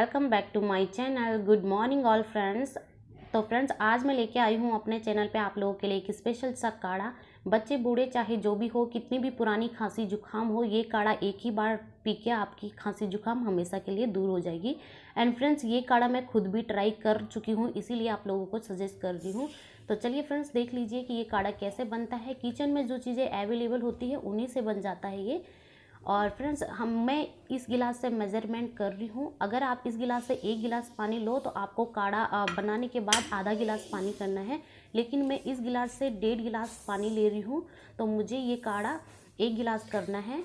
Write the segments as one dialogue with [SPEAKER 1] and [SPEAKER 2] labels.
[SPEAKER 1] Welcome back to my channel. Good morning all friends. तो friends आज मैं लेके आई हूँ अपने चैनल पे आप लोगों के लिए एक स्पेशल सा काढ़ा। बच्चे बूढ़े चाहे जो भी हो, कितनी भी पुरानी खांसी जुकाम हो, ये काढ़ा एक ही बार पी के आपकी खांसी जुकाम हमेशा के लिए दूर हो जाएगी। एंड फ्रेंड्स ये काढ़ा मैं खुद भी ट्राई कर चुकी हूँ, इसीलिए आप लोगों को सजेस्ट कर रही हूँ। तो चलिए फ्रेंड्स देख लीजिए कि ये काढ़ा कैसे बनता है। किचन में जो चीज़ें अवेलेबल होती है उन्हीं से बन जाता है ये। और फ्रेंड्स मैं इस गिलास से मेज़रमेंट कर रही हूँ। अगर आप इस गिलास से 1 गिलास पानी लो तो आपको काढ़ा बनाने के बाद आधा गिलास पानी करना है, लेकिन मैं इस गिलास से 1.5 गिलास पानी ले रही हूँ, तो मुझे ये काढ़ा 1 गिलास करना है।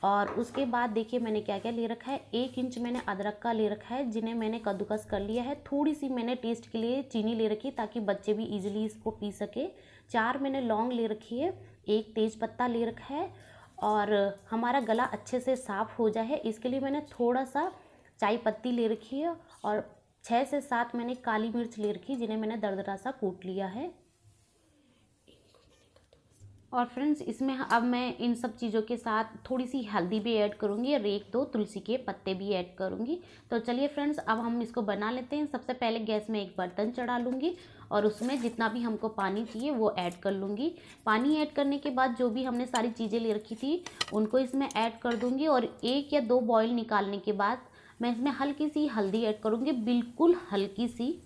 [SPEAKER 1] और उसके बाद देखिए मैंने क्या क्या ले रखा है। 1 इंच मैंने अदरक का ले रखा है, जिन्हें मैंने कद्दूकस कर लिया है। थोड़ी सी मैंने टेस्ट के लिए चीनी ले रखी ताकि बच्चे भी इजीली इसको पी सके। 4 मैंने लौंग ले रखी है। 1 तेज पत्ता ले रखा है। और हमारा गला अच्छे से साफ़ हो जाए इसके लिए मैंने थोड़ा सा चाय पत्ती ले रखी है। और 6 से 7 मैंने काली मिर्च ले रखी, जिन्हें मैंने दरदरा सा कूट लिया है। और फ्रेंड्स इसमें अब मैं इन सब चीज़ों के साथ थोड़ी सी हल्दी भी ऐड करूँगी और 1-2 तुलसी के पत्ते भी ऐड करूँगी। तो चलिए फ्रेंड्स अब हम इसको बना लेते हैं। सबसे पहले गैस में एक बर्तन चढ़ा लूँगी और उसमें जितना भी हमको पानी चाहिए वो ऐड कर लूँगी। पानी ऐड करने के बाद जो भी हमने सारी चीज़ें ले रखी थी उनको इसमें ऐड कर दूँगी। और 1 या 2 बॉयल निकालने के बाद मैं इसमें हल्की सी हल्दी ऐड करूँगी, बिल्कुल हल्की सी।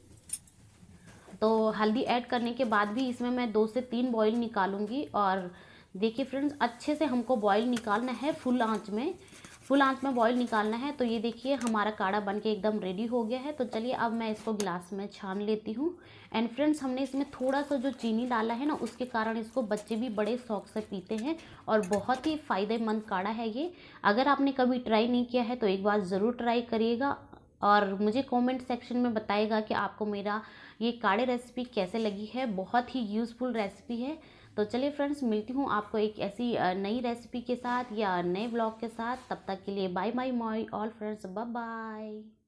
[SPEAKER 1] तो हल्दी ऐड करने के बाद भी इसमें मैं 2 से 3 बॉईल निकालूंगी। और देखिए फ्रेंड्स अच्छे से हमको बॉईल निकालना है, फुल आंच में बॉईल निकालना है। तो ये देखिए हमारा काढ़ा बन के एकदम रेडी हो गया है। तो चलिए अब मैं इसको गिलास में छान लेती हूँ। एंड फ्रेंड्स हमने इसमें थोड़ा सा जो चीनी डाला है ना, उसके कारण इसको बच्चे भी बड़े शौक से पीते हैं और बहुत ही फ़ायदेमंद काढ़ा है ये। अगर आपने कभी ट्राई नहीं किया है तो एक बार ज़रूर ट्राई करिएगा और मुझे कमेंट सेक्शन में बताइएगा कि आपको मेरा ये काढ़े रेसिपी कैसे लगी है। बहुत ही यूज़फुल रेसिपी है। तो चलिए फ्रेंड्स मिलती हूँ आपको एक ऐसी नई रेसिपी के साथ या नए ब्लॉग के साथ। तब तक के लिए bye bye my all friends, bye bye.